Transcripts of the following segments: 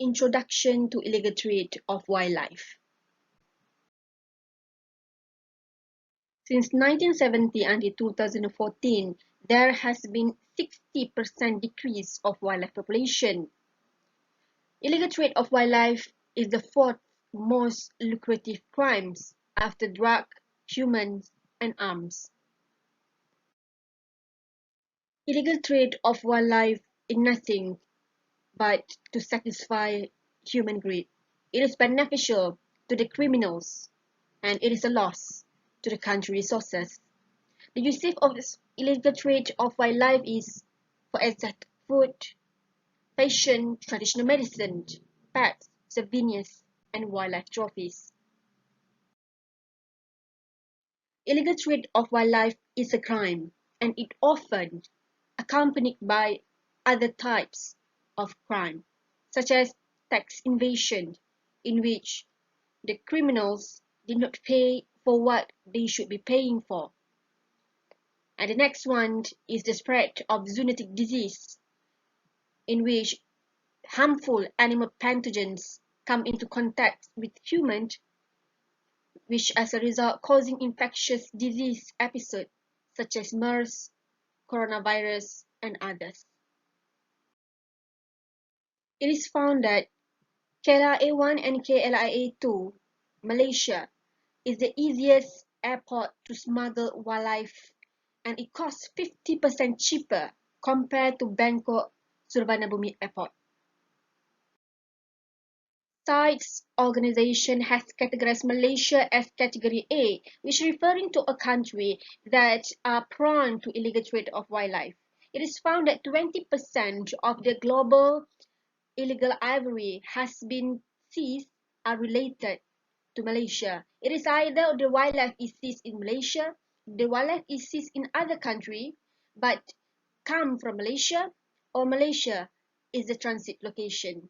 Introduction to illegal trade of wildlife. Since 1970 until 2014, there has been 60% decrease of wildlife population. Illegal trade of wildlife is the fourth most lucrative crimes after drug, humans, and arms. Illegal trade of wildlife is nothing but to satisfy human greed. It is beneficial to the criminals, and it is a loss to the country resources. The usage of this illegal trade of wildlife is for exotic food, fashion, traditional medicine, pets, souvenirs, and wildlife trophies. Illegal trade of wildlife is a crime, and it often accompanied by other types of crime, such as tax evasion, in which the criminals did not pay for what they should be paying for. And the next one is the spread of zoonotic disease, in which harmful animal pathogens come into contact with humans, which as a result causing infectious disease episodes such as MERS, coronavirus, and others. It is found that KLIA1 and KLIA2, Malaysia, is the easiest airport to smuggle wildlife, and it costs 50% cheaper compared to Bangkok Suvarnabhumi Airport. CITES organization has categorized Malaysia as Category A, which is referring to a country that are prone to illegal trade of wildlife. It is found that 20% of the global illegal ivory has been seized are related to Malaysia. It is either the wildlife is seized in Malaysia, the wildlife is seized in other country, but come from Malaysia, or Malaysia is the transit location.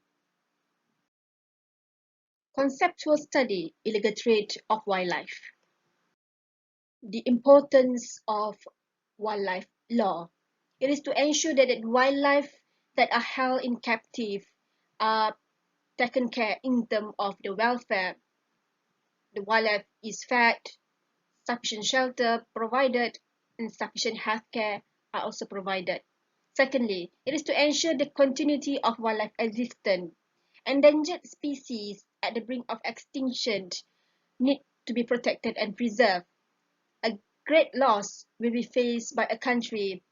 Conceptual study, illegal trade of wildlife. The importance of wildlife law. It is to ensure that the wildlife that are held in captive are taken care in terms of the welfare. The wildlife is fed, sufficient shelter provided, and sufficient health care are also provided. Secondly, it is to ensure the continuity of wildlife existence. Endangered species at the brink of extinction need to be protected and preserved. A great loss will be faced by a country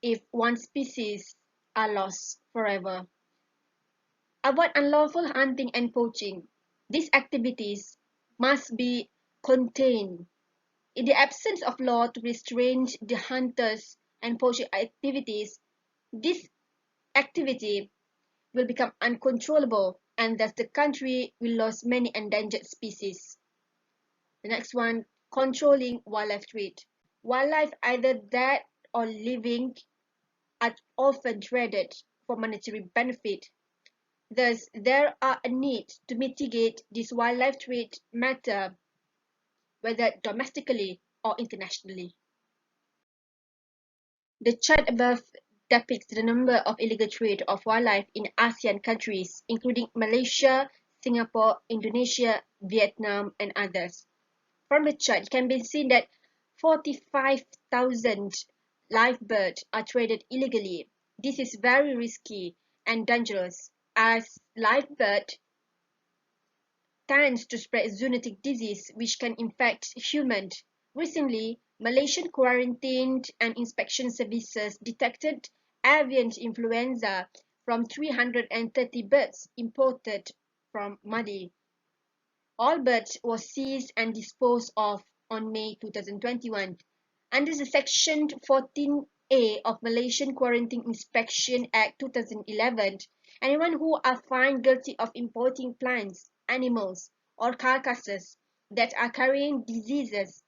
if one species are lost forever. Avoid unlawful hunting and poaching. These activities must be contained. In the absence of law to restrain the hunters and poaching activities, this activity will become uncontrollable, and thus the country will lose many endangered species. The next one, controlling wildlife trade. Wildlife, either dead or living, are often traded for monetary benefit. Thus, there are a need to mitigate this wildlife trade matter, whether domestically or internationally. The chart above depicts the number of illegal trade of wildlife in ASEAN countries, including Malaysia, Singapore, Indonesia, Vietnam, and others. From the chart, it can be seen that 45,000 live birds are traded illegally. This is very risky and dangerous, as live bird tends to spread zoonotic disease which can infect humans. Recently, Malaysian quarantine and inspection services detected avian influenza from 330 birds imported from Mali. All birds were seized and disposed of on May 2021. Under the Section 14A of Malaysian Quarantine Inspection Act 2011, anyone who are found guilty of importing plants, animals, or carcasses that are carrying diseases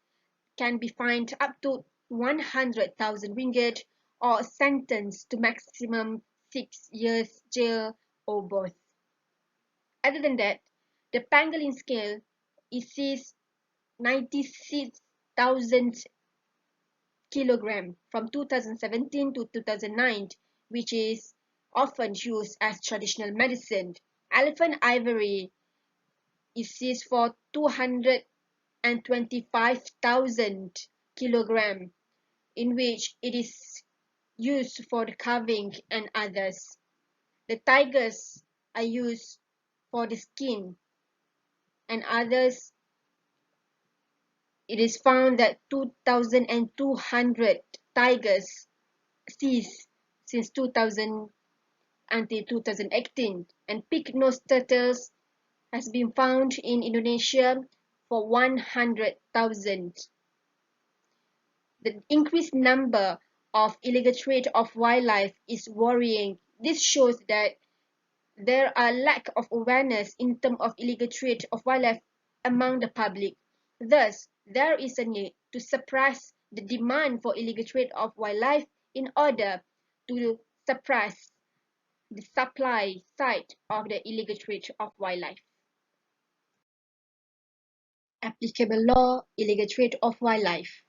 can be fined up to 100,000 ringgit or sentenced to maximum 6 years jail or both. Other than that, the pangolin scale is seized 96,000 kilograms from 2017 to 2009, which is often used as traditional medicine. Elephant ivory is seized for 225,000 kilograms, in which it is used for the carving and others. The tigers are used for the skin and others. It is found that 2,200 tigers seized since 2000 until 2018, and pig-nosed turtles has been found in Indonesia for 100,000. The increased number of illegal trade of wildlife is worrying. This shows that there are lack of awareness in terms of illegal trade of wildlife among the public. Thus, there is a need to suppress the demand for illegal trade of wildlife in order to suppress the supply side of the illegal trade of wildlife. Applicable law, illegal trade of wildlife.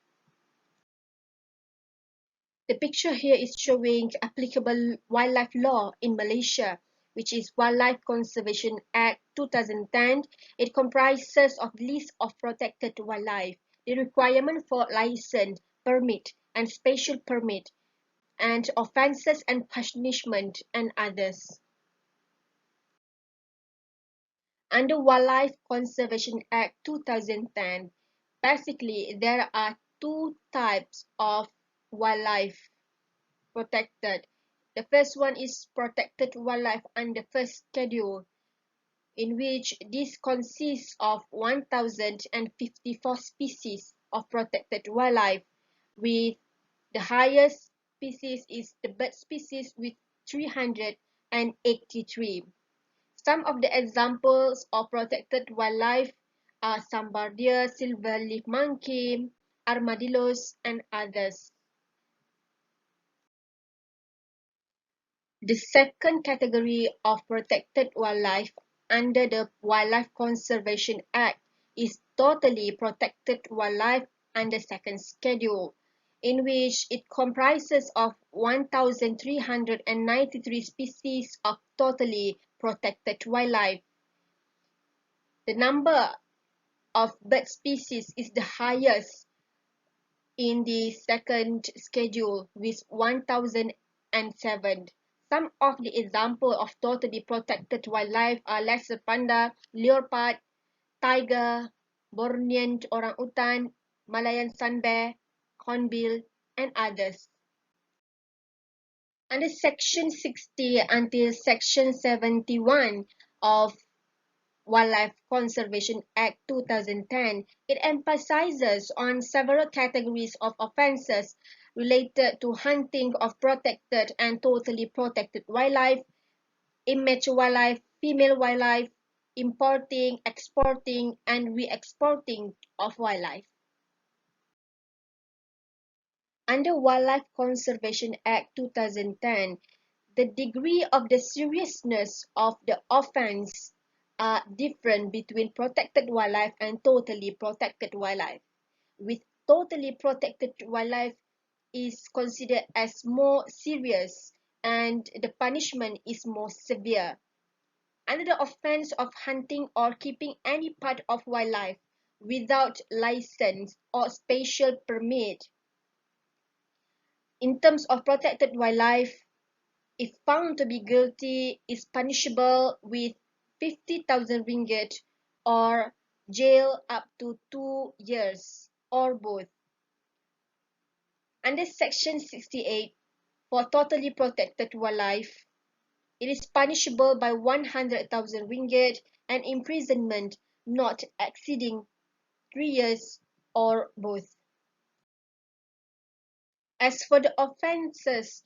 The picture here is showing applicable wildlife law in Malaysia, which is Wildlife Conservation Act 2010. It comprises of list of protected wildlife, the requirement for license, permit, and special permit, and offences and punishment, and others. Under Wildlife Conservation Act 2010, basically there are two types of wildlife protected. The first one is protected wildlife under first schedule, in which this consists of 1,054 species of protected wildlife, with the highest species is the bird species with 383. Some of the examples of protected wildlife are sambar deer, silver-leaf monkey, armadillos, and others. The second category of protected wildlife under the Wildlife Conservation Act is totally protected wildlife under second schedule, in which it comprises of 1,393 species of totally protected wildlife. The number of bird species is the highest in the second schedule with 1,007. Some of the examples of totally protected wildlife are lesser panda, leopard, tiger, Bornean orangutan, Malayan sun bear, hornbill, and others. Under Section 60 until Section 71 of Wildlife Conservation Act 2010, it emphasizes on several categories of offences related to hunting of protected and totally protected wildlife, immature wildlife, female wildlife, importing, exporting, and re-exporting of wildlife. Under Wildlife Conservation Act 2010, the degree of the seriousness of the offence are different between protected wildlife and totally protected wildlife. With totally protected wildlife is considered as more serious and the punishment is more severe. Under the offence of hunting or keeping any part of wildlife without license or special permit, in terms of protected wildlife, if found to be guilty, is punishable with 50,000 ringgit or jail up to 2 years or both. Under Section 68, for totally protected wildlife, it is punishable by 100,000 ringgit and imprisonment not exceeding 3 years or both. As for the offences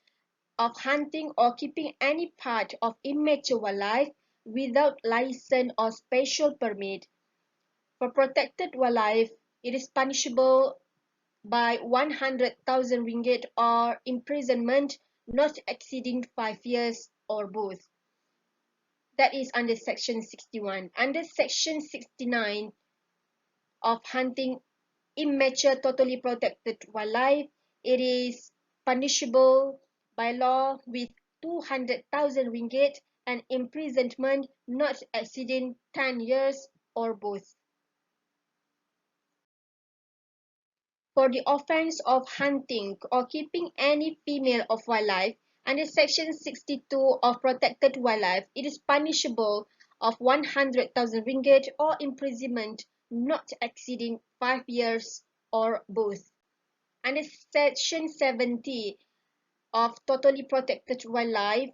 of hunting or keeping any part of immature wildlife without license or special permit, for protected wildlife, it is punishable by 100,000 ringgit or imprisonment not exceeding 5 years or both. That is under Section 61. Under Section 69 of hunting immature totally protected wildlife, it is punishable by law with 200,000 ringgit and imprisonment not exceeding 10 years or both. For the offence of hunting or keeping any female of wildlife under Section 62 of Protected Wildlife, it is punishable of 100,000 ringgit or imprisonment not exceeding 5 years or both. Under Section 70 of Totally Protected Wildlife,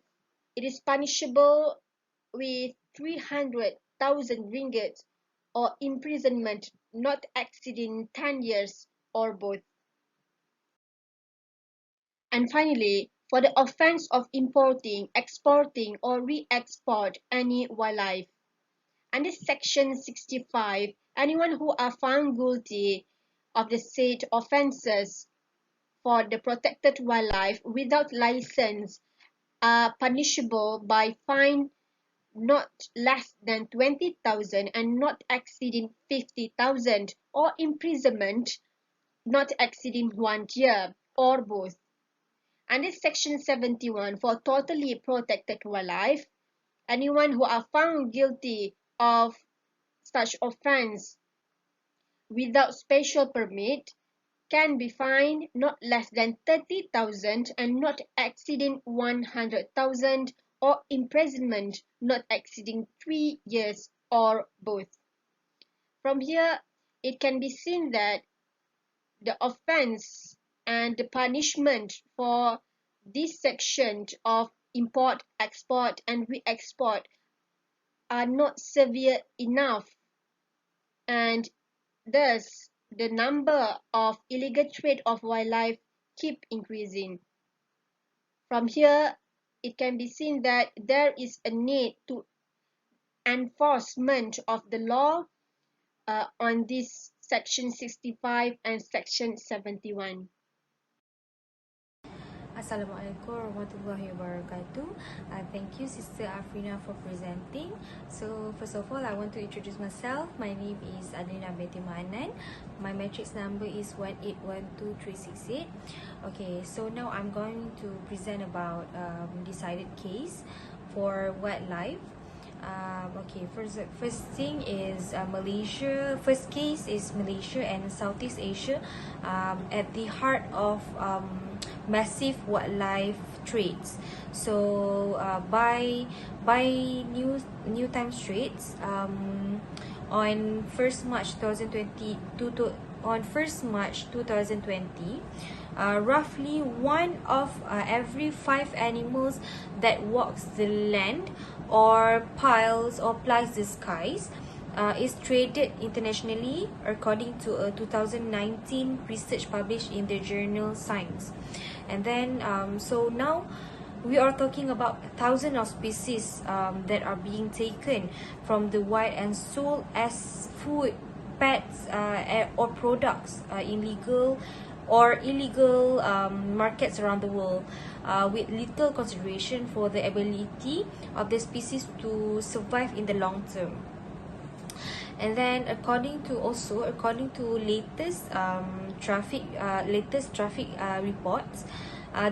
it is punishable with 300,000 ringgit or imprisonment not exceeding 10 years or both. And finally, for the offence of importing, exporting, or re-export any wildlife. Under Section 65, anyone who are found guilty of the said offences for the protected wildlife without license are punishable by fine not less than 20,000 and not exceeding 50,000 or imprisonment not exceeding 1 year or both. Under Section 71 for totally protected wildlife, anyone who are found guilty of such offence without special permit can be fined not less than 30,000 and not exceeding 100,000 or imprisonment not exceeding 3 years or both. From here, it can be seen that the offence and the punishment for this section of import, export, and re-export are not severe enough, and thus the number of illegal trade of wildlife keep increasing. From here, it can be seen that there is a need to enforcement of the law on this Section 65 and Section 71. Assalamualaikum warahmatullahi wabarakatuh. Thank you, Sister Afrina, for presenting. So, first of all, I want to introduce myself. My name is Adrina Betty Maanan. My matrix number is 1812368. Okay, so now I'm going to present about decided case for wildlife. Okay, first thing is Malaysia. First case is Malaysia and Southeast Asia at the heart of massive wildlife trades. So by New Times Trades on 1st March 2020 on 1st March 2020, roughly one of every 5 animals that walks the land or piles or plies the skies is traded internationally, according to a 2019 research published in the journal Science. And then so now we are talking about thousands of species that are being taken from the wild and sold as food, pets, or products in legal or illegal markets around the world, with little consideration for the ability of the species to survive in the long term. And then according to latest traffic reports,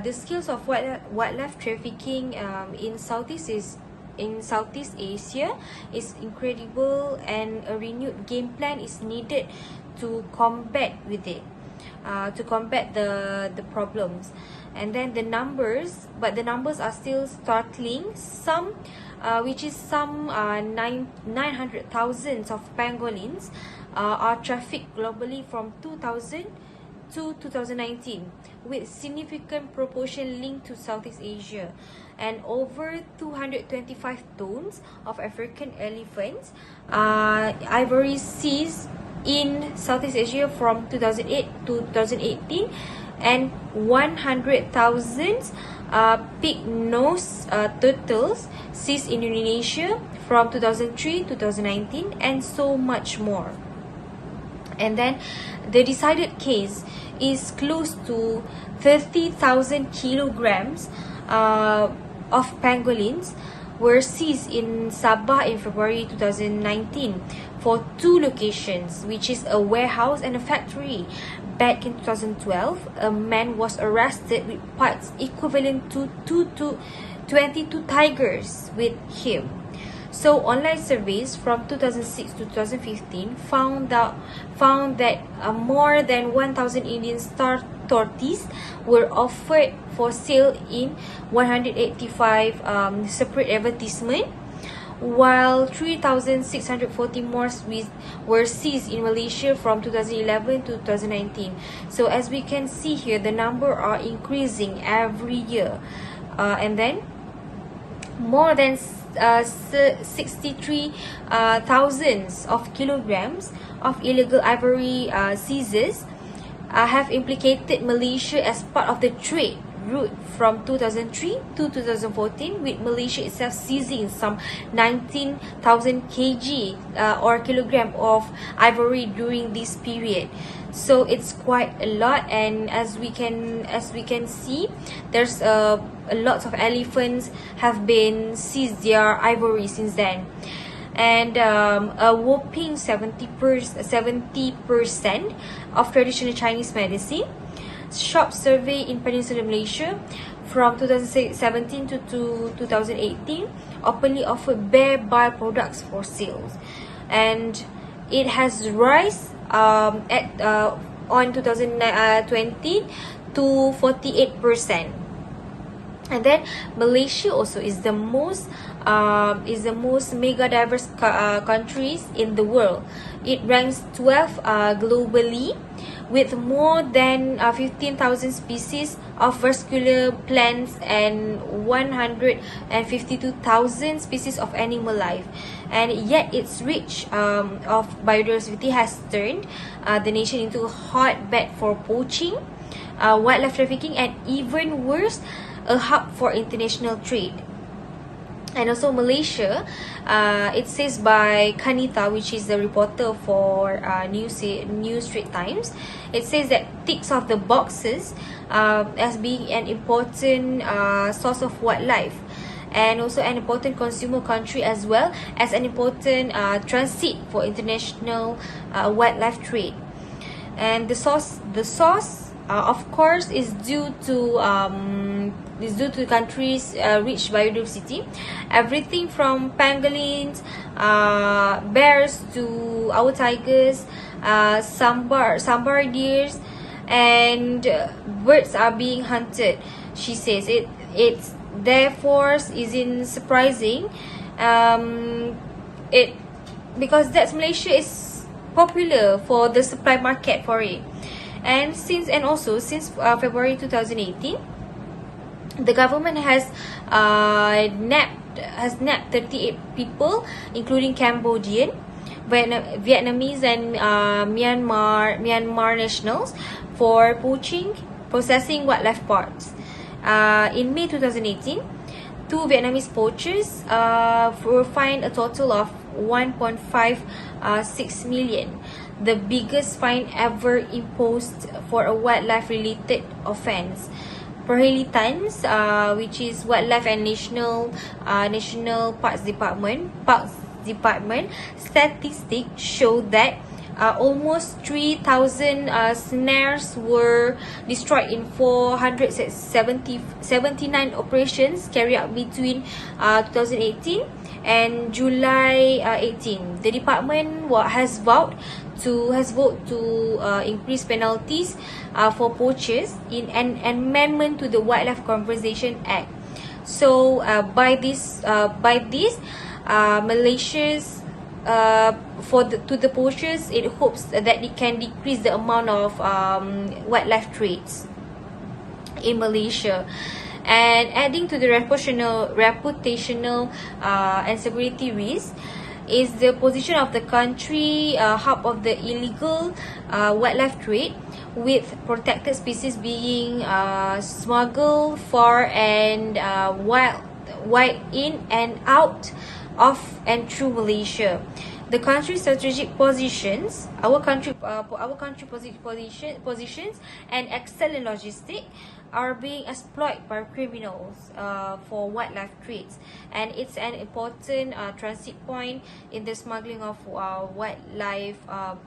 the skills of wildlife trafficking in Southeast Asia is incredible, and a renewed game plan is needed to combat with it, to combat the problems. And then the numbers are still startling. Some 900,000 of pangolins are trafficked globally from 2000 to 2019, with significant proportion linked to Southeast Asia, and over 225 tons of African elephants ivory seized in Southeast Asia from 2008 to 2018, and 100,000 pig-nosed turtles seized in Indonesia from 2003 to 2019, and so much more. And then the decided case is close to 30,000 kilograms of pangolins were seized in Sabah in February 2019 for 2 locations, which is a warehouse and a factory. Back in 2012, a man was arrested with parts equivalent to 22 tigers with him. So online surveys from 2006 to 2015 found that more than 1,000 Indian star tortoises were offered for sale in 185 separate advertisements, while 3,640 more were seized in Malaysia from 2011 to 2019. So as we can see here, the number are increasing every year, and then more than 63 thousands of kilograms of illegal ivory seizures have implicated Malaysia as part of the trade route from 2003 to 2014, with Malaysia itself seizing some 19,000 kg or kilogram of ivory during this period. So it's quite a lot, and as we can see, there's a lot of elephants have been seized their ivory since then. And a whopping 70% of traditional Chinese medicine shop survey in Peninsular Malaysia from 2017 to 2018 openly offered bear byproducts for sales, and it has rise on 2020 to 48%. And then Malaysia also is the most mega diverse countries in the world. It ranks 12 globally, with more than 15,000 species of vascular plants and 152,000 species of animal life. And yet its reach of biodiversity has turned the nation into a hotbed for poaching, wildlife trafficking, and even worse, a hub for international trade. And also Malaysia, it says by Kanita, which is the reporter for New Straits Times, it says that ticks off the boxes as being an important source of wildlife, and also an important consumer country, as well as an important transit for international wildlife trade. And the source of course is due to the country's rich biodiversity. Everything from pangolins, bears, to our tigers, sambar deers, and birds are being hunted. She says it's therefore isn't surprising, because that's Malaysia is popular for the supply market for it. And since February 2018, the government has nabbed 38 people, including Cambodian, Vietnamese, and Myanmar nationals, for poaching, processing wildlife parts. In May 2018, two Vietnamese poachers were fined a total of 1.56 million, the biggest fine ever imposed for a wildlife-related offence. Perhelitans, which is Wildlife and National Parks Department statistics show that almost 3,000 snares were destroyed in 479 operations carried out between 2018 and July 18. The department has vowed to increase penalties for poachers in an amendment to the Wildlife Conservation Act. So by this, Malaysia's to the poachers, it hopes that it can decrease the amount of wildlife trades in Malaysia. And adding to the reputational and security risk is the position of the country hub of the illegal wildlife trade, with protected species being smuggled far and wide in and out of and through Malaysia. The country's strategic positions, our country positions and excellent logistics are being exploited by criminals for wildlife trades, and it's an important transit point in the smuggling of wildlife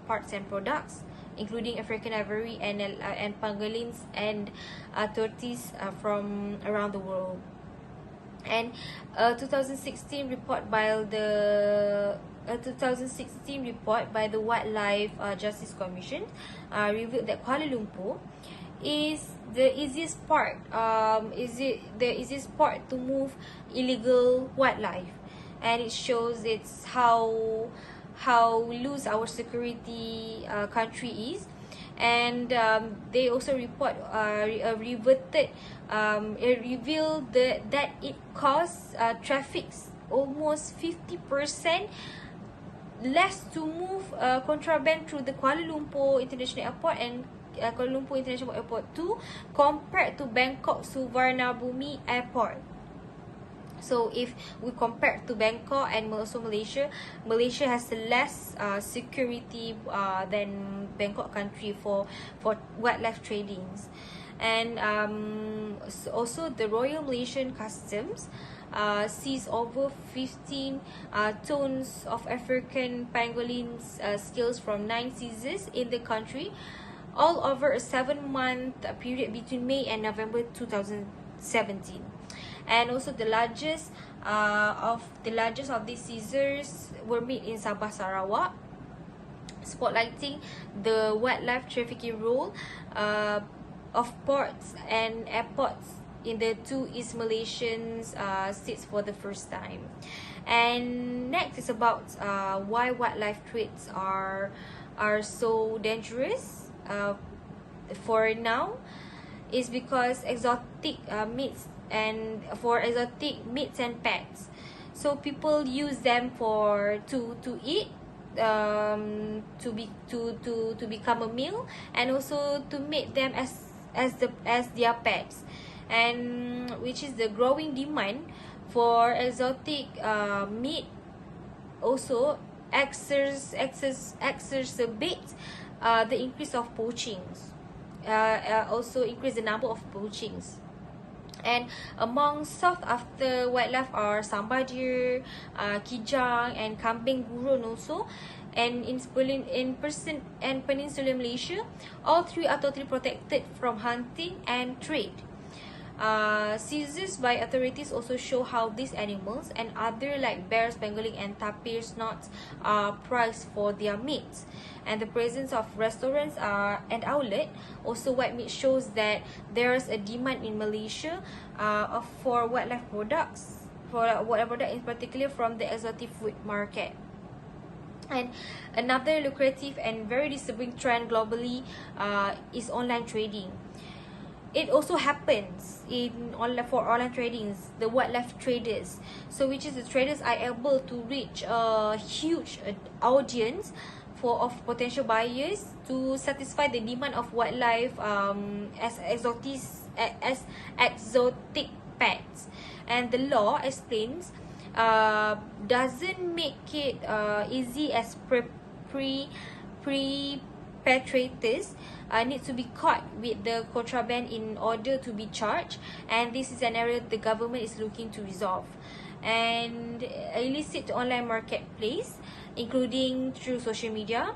parts and products, including African ivory and pangolins and tortoises from around the world. And a 2016 report by the 2016 report by the Wildlife Justice Commission revealed that Kuala Lumpur is the easiest part the easiest part to move illegal wildlife, and it shows it's how loose our security country is. And they also report it revealed that it costs traffics almost 50% less to move contraband through the Kuala Lumpur International Airport and Kuala Lumpur International Airport 2 compared to Bangkok Suvarnabhumi Airport. So if we compare to Bangkok and also Malaysia, Malaysia has less security than Bangkok country for wildlife tradings. And also the Royal Malaysian Customs seized over 15 tons of African pangolin scales from 9 seizures in the country, all over a 7-month period between May and November 2017. And also the largest of these seizures were made in Sabah, Sarawak, spotlighting the wildlife trafficking role of ports and airports in the two East Malaysian states for the first time. And next is about why wildlife trades are so dangerous for now, is because exotic meats and pets. So people use them to eat, to become a meal, and also to make them as their pets, and which is the growing demand for exotic meat also exacerbates the increase of poachings, also increase the number of poachings. And among sought after wildlife are samba deer, kijang, and kambing gurun also. And in Peninsular Malaysia, all three are totally protected from hunting and trade. Seizures by authorities also show how these animals and other like bears, pangolin, and tapir snots are prized for their meat. And the presence of restaurants and outlet, also white meat, shows that there is a demand in Malaysia for wildlife products, in particular from the exotic food market. And another lucrative and very disturbing trend globally is online trading. It also happens for online tradings, the wildlife traders. So which is the traders are able to reach a huge audience of potential buyers to satisfy the demand of wildlife as exotic pets. And the law explains doesn't make it easy as perpetrators need to be caught with the contraband in order to be charged, and this is an area the government is looking to resolve. And illicit online marketplace, including through social media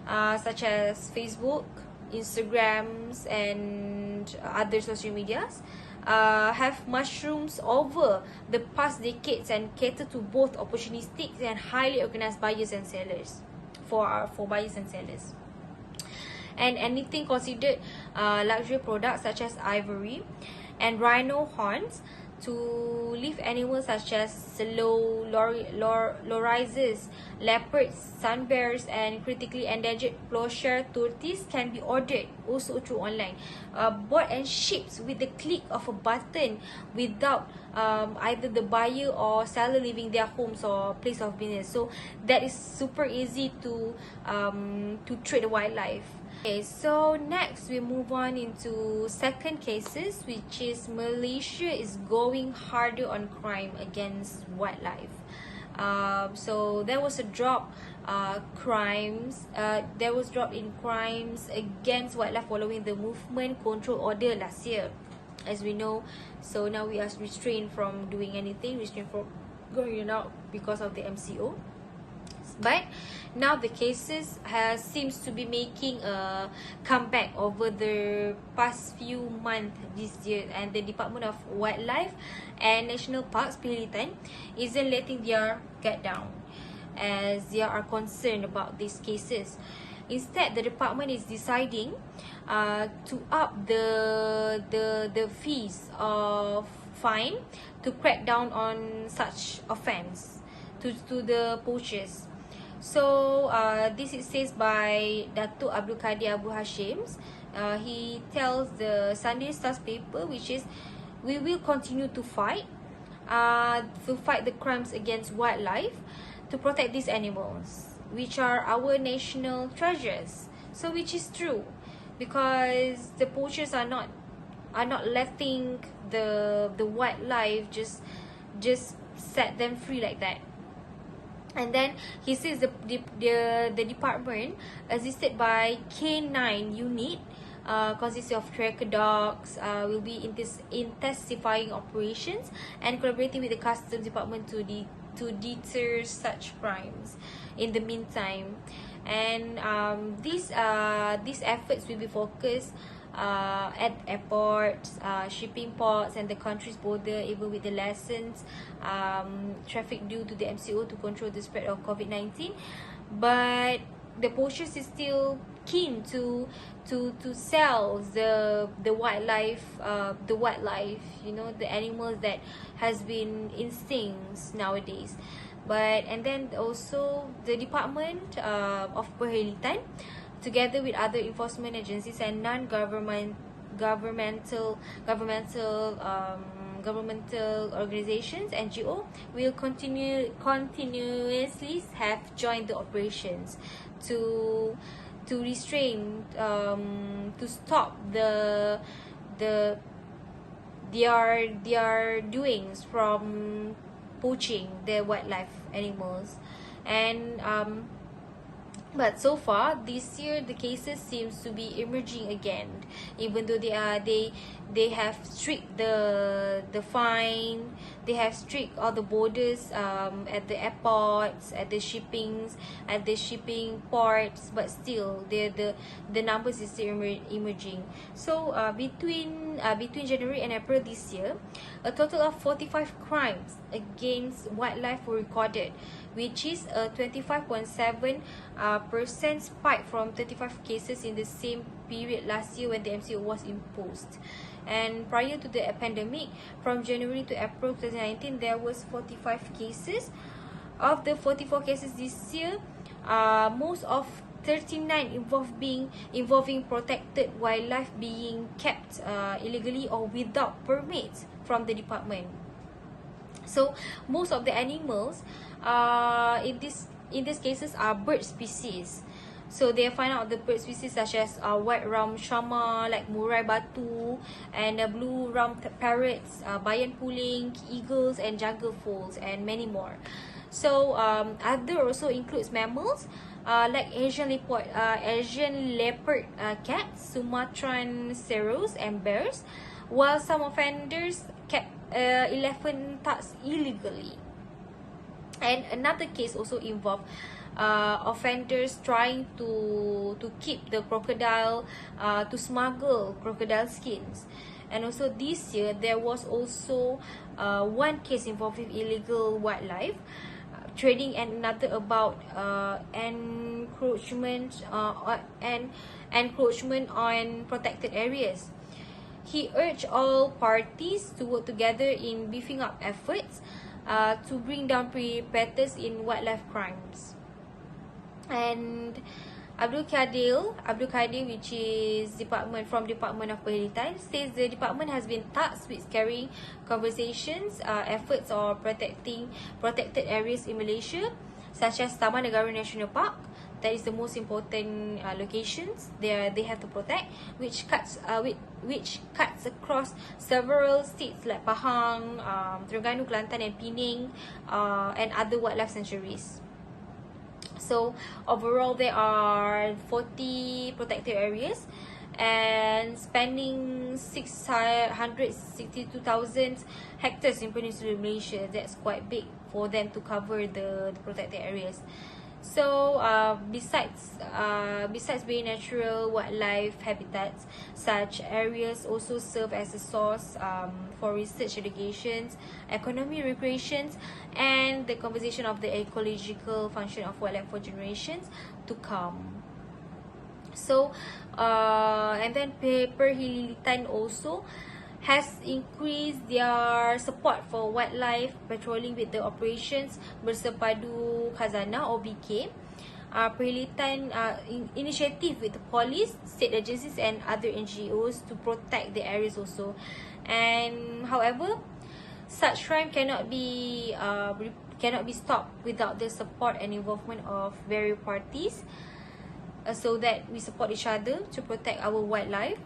such as Facebook, Instagrams, and other social medias, have mushrooms over the past decades and cater to both opportunistic and highly organized buyers and sellers for buyers and sellers. And anything considered luxury products such as ivory and rhino horns to live animals such as slow lorises, leopards, sun bears, and critically endangered plowshare tortoise can be ordered also through online, bought and shipped with the click of a button without either the buyer or seller leaving their homes or place of business. So that is super easy to trade wildlife. Okay, so next we move on into second cases, which is Malaysia is going harder on crime against wildlife. So there was a drop in crimes against wildlife following the movement control order last year, as we know. So now we are restrained from doing anything, restrained from going out because of the MCO. But now the cases seems to be making a comeback over the past few months this year, and the Department of Wildlife and National Parks Perhilitan isn't letting their guard down, as they are concerned about these cases. Instead, the department is deciding to up the fees of fine to crack down on such offence to the poachers. So this is said by Datuk Abdul Kadir Abu Hashims. He tells the Sunday Stars paper, which is, we will continue to fight the crimes against wildlife, to protect these animals, which are our national treasures. So which is true, because the poachers are not letting the wildlife just set them free like that. And then he says the department, assisted by K9 unit, consisting of tracker dogs, will be intensifying operations and collaborating with the customs department to deter such crimes in the meantime. And these efforts will be focused at airports, shipping ports, and the country's border, even with the lessons traffic due to the MCO to control the spread of COVID-19. But the poachers is still keen to sell the wildlife, you know, the animals that has been extinct nowadays. But and then also the Department of Perhilitan, together with other enforcement agencies and governmental organizations, NGO, will continuously have joined the operations to restrain, to stop their doings from poaching the wildlife animals. And but so far this year, the cases seems to be emerging again, even though they have strict the fine, they have strict all the borders at the airports, at the shipping ports, but still the numbers is still emerging. So between January and April this year, a total of 45 crimes against wildlife were recorded, which is a 25.7% spike from 35 cases in the same period last year when the MCO was imposed. And prior to the pandemic, from January to April 2019, there was 45 cases. Of the 44 cases this year, most of 39 involving protected wildlife being kept illegally or without permits from the department. So most of the animals in these cases are bird species. So they find out the bird species such as white rum shama, like murai batu, and blue rum parrots, bayan puling, eagles, and jungle foals, and many more. So other also includes mammals like Asian leopard cats, Sumatran serows, and bears, while some offenders kept elephant tusk illegally. And another case also involved offenders trying to keep the crocodile, to smuggle crocodile skins. And also this year there was also one case involving illegal wildlife trading, and another about encroachment on protected areas. He urged all parties to work together in beefing up efforts to bring down perpetrators in wildlife crimes. And Abdul Kadir, which is from Department of Perhilitan, says the department has been tasked with carrying conversations, efforts or protected areas in Malaysia, such as Taman Negara National Park. That is the most important locations they have to protect, which cuts across several states like Pahang, Terengganu, Kelantan, and Penang, and other wildlife sanctuaries. So overall, there are 40 protected areas, and spanning 662,000 hectares in Peninsular Malaysia. That's quite big for them to cover the protected areas. So besides being natural wildlife habitats, such areas also serve as a source for research educations, economy recreations, and the conservation of the ecological function of wildlife for generations to come. So and then Perhilitan also has increased their support for wildlife patrolling with the operations Bersepadu Khazanah or BK. Perhilitan initiative with the police, state agencies and other NGOs to protect the areas also. And however, such crime cannot be stopped without the support and involvement of various parties, so that we support each other to protect our wildlife.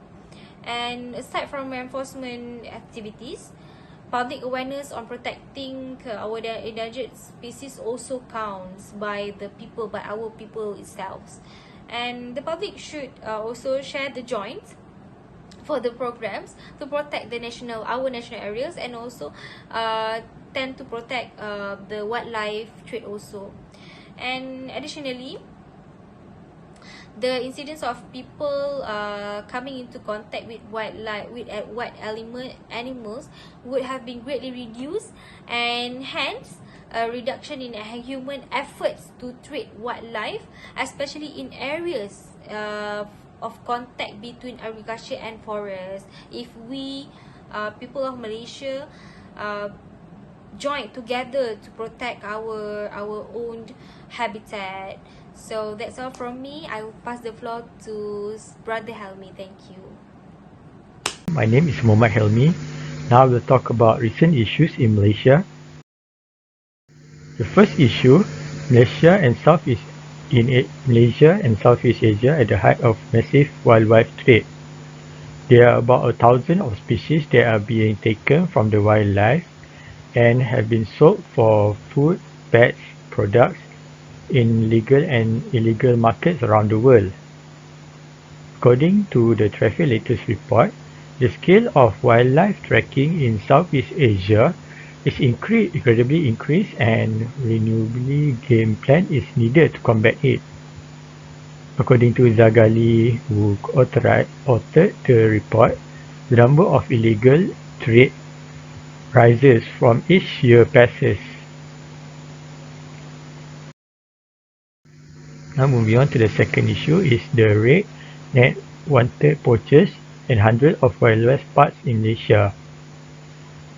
And aside from enforcement activities, public awareness on protecting our endangered species also counts by our people itself. And the public should also share the joint for the programs to protect our national areas, and also tend to protect the wildlife trade also. And additionally, the incidence of people coming into contact with wildlife, with wild animals would have been greatly reduced, and hence a reduction in human efforts to treat wildlife, especially in areas of contact between agriculture and forest. If we people of Malaysia join together to protect our own habitat. So that's all from me. I will pass the floor to Brother Helmi. Thank you. My name is Muhammad Helmi. Now we'll talk about recent issues in Malaysia. The first issue, Malaysia and Southeast Asia at the height of massive wildlife trade. There are about 1,000 of species that are being taken from the wildlife and have been sold for food, pets, products in legal and illegal markets around the world. According to the Traffic latest report, the scale of wildlife tracking in Southeast Asia is incredibly increased, and renewably game plan is needed to combat it. According to Zaghali, who authored the report, the number of illegal trade rises from each year passes. Now moving on to the second issue is the red net wanted poachers and hundreds of wildlife parks in Malaysia.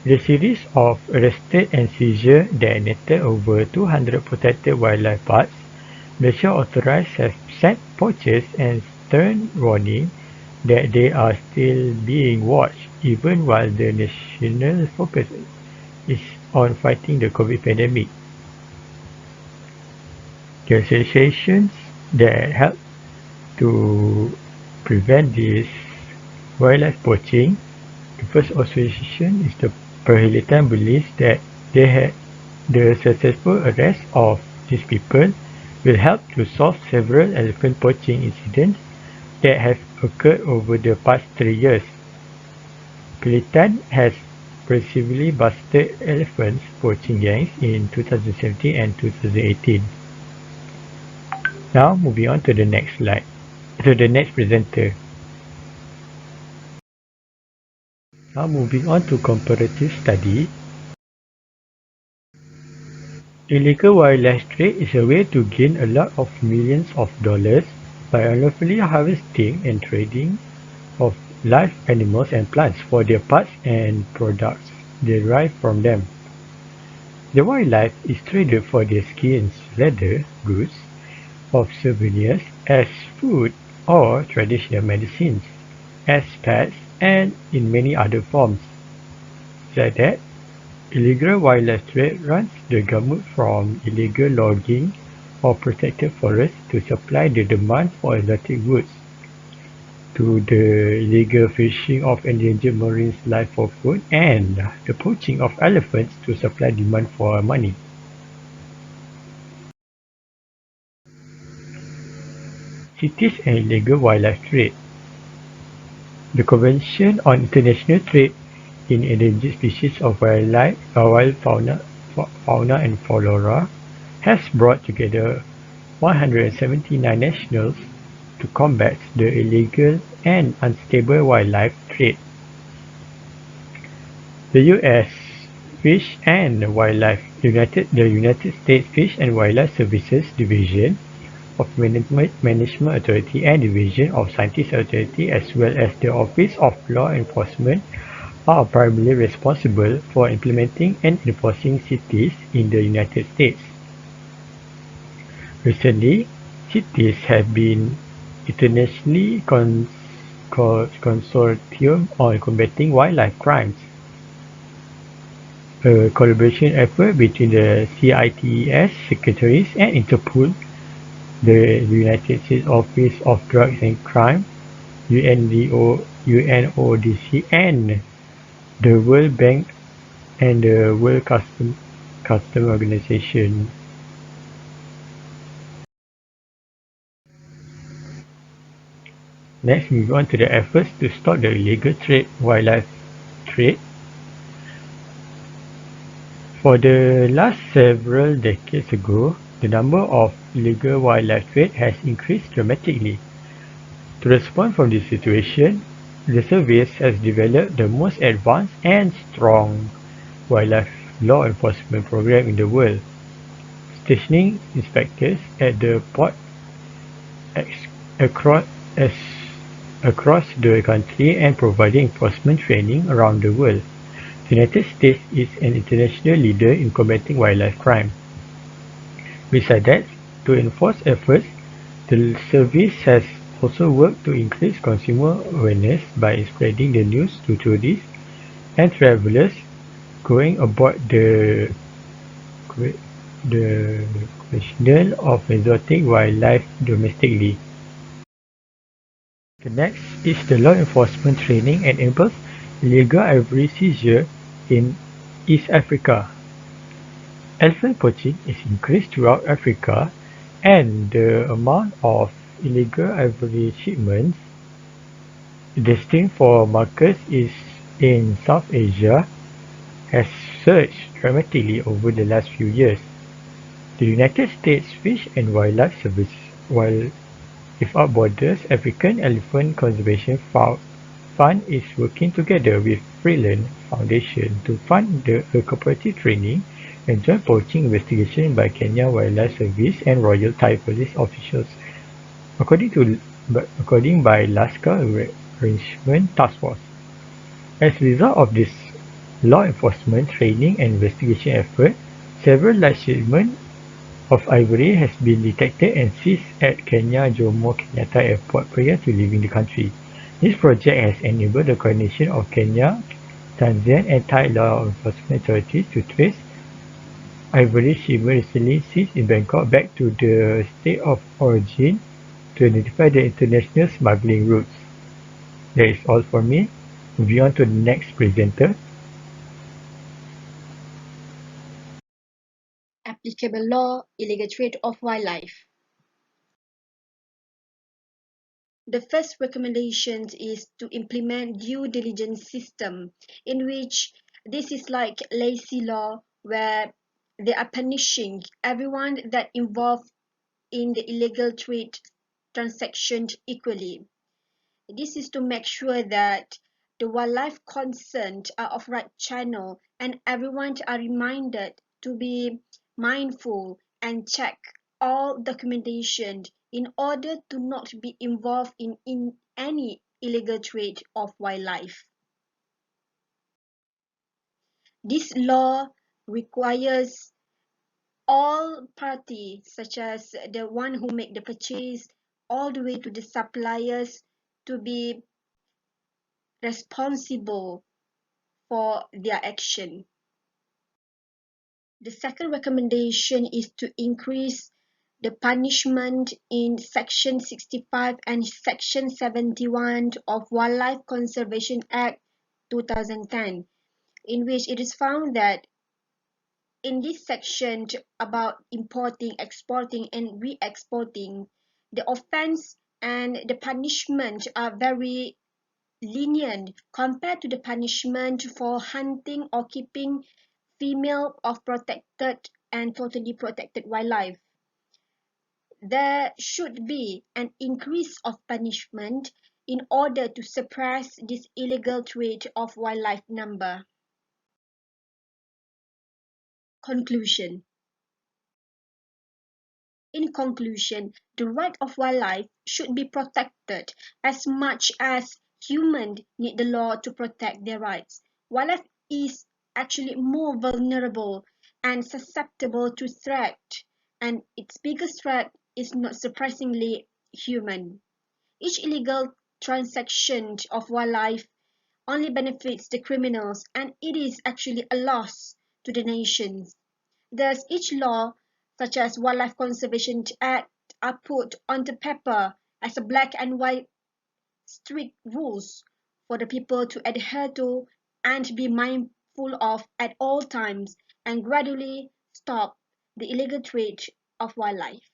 The series of arrested and seizure that netted over 200 protected wildlife parks, Malaysia authorities have sent poachers and stern warning that they are still being watched even while the national focus is on fighting the COVID pandemic. The associations that help to prevent this wildlife poaching, the first association is the Perhilitan, believes that the successful arrest of these people will help to solve several elephant poaching incidents that have occurred over the past 3 years. Perhilitan has previously busted elephant poaching gangs in 2017 and 2018. Now moving on to the next slide, to the next presenter. Now moving on to comparative study. Illegal wildlife trade is a way to gain a lot of millions of dollars by unlawfully harvesting and trading of live animals and plants for their parts and products derived from them. The wildlife is traded for their skins, leather, goods, of souvenirs, as food or traditional medicines, as pets, and in many other forms. Said that, illegal wildlife trade runs the gamut from illegal logging of protected forests to supply the demand for exotic goods, to the illegal fishing of endangered marine life for food, and the poaching of elephants to supply demand for money. Cities and illegal wildlife trade. The Convention on International Trade in Endangered Species of Wild Fauna and Flora has brought together 179 nationals to combat the illegal and unstable wildlife trade. The U.S. Fish and Wildlife the United States Fish and Wildlife Services Division of Management Authority and Division of Scientific Authority as well as the Office of Law Enforcement are primarily responsible for implementing and enforcing CITES in the United States. Recently, CITES have been internationally consortium on combating wildlife crimes, a collaboration effort between the CITES secretaries and Interpol, the United States Office of Drugs and Crime, UNODC, and the World Bank and the World Customs Organization. Next, move on to the efforts to stop the illegal wildlife trade. For the last several decades ago, the number of illegal wildlife trade has increased dramatically. To respond from this situation, the service has developed the most advanced and strong wildlife law enforcement program in the world, stationing inspectors at the port across across the country and providing enforcement training around the world. The United States is an international leader in combating wildlife crime. Besides that, to enforce efforts, the service has also worked to increase consumer awareness by spreading the news to tourists and travelers going aboard the question of exotic wildlife domestically. The next is the law enforcement training enables illegal ivory seizure in East Africa. Elephant poaching is increased throughout Africa and the amount of illegal ivory shipments destined for markets in South Asia has surged dramatically over the last few years. The United States Fish and Wildlife Service, Without Borders African Elephant Conservation Fund is working together with Freeland Foundation to fund a cooperative training and joint poaching investigation by Kenya Wildlife Service and Royal Thai Police officials, according by Lascar Arrangement Task Force. As a result of this law enforcement training and investigation effort, several large shipments of ivory has been detected and seized at Kenya Jomo Kenyatta Airport prior to leaving the country. This project has enabled the coordination of Kenya, Tanzania and Thai law enforcement authorities to trace ivory shipments recently seized in Bangkok back to the state of origin to identify the international smuggling routes. That is all for me. Moving on to the next presenter. Applicable law, illegal trade of wildlife. The first recommendation is to implement due diligence system, in which this is like lazy law where they are punishing everyone that involved in the illegal trade transaction equally. This is to make sure that the wildlife concerned are of right channel and everyone are reminded to be mindful and check all documentation in order to not be involved in any illegal trade of wildlife. This law requires all parties, such as the one who make the purchase all the way to the suppliers, to be responsible for their action. The second recommendation is to increase the punishment in Section 65 and Section 71 of Wildlife Conservation Act 2010, in which it is found that in this section about importing, exporting, and re-exporting, the offense and the punishment are very lenient compared to the punishment for hunting or keeping female of protected and totally protected wildlife. there should be an increase of punishment in order to suppress this illegal trade of wildlife number. Conclusion. In conclusion, the right of wildlife should be protected as much as humans need the law to protect their rights. Wildlife is actually more vulnerable and susceptible to threat, and its biggest threat is not surprisingly human. Each illegal transaction of wildlife only benefits the criminals, and it is actually a loss to the nations. Thus, each law, such as Wildlife Conservation Act, are put on the paper as a black and white strict rules for the people to adhere to and be mindful of at all times, and gradually stop the illegal trade of wildlife.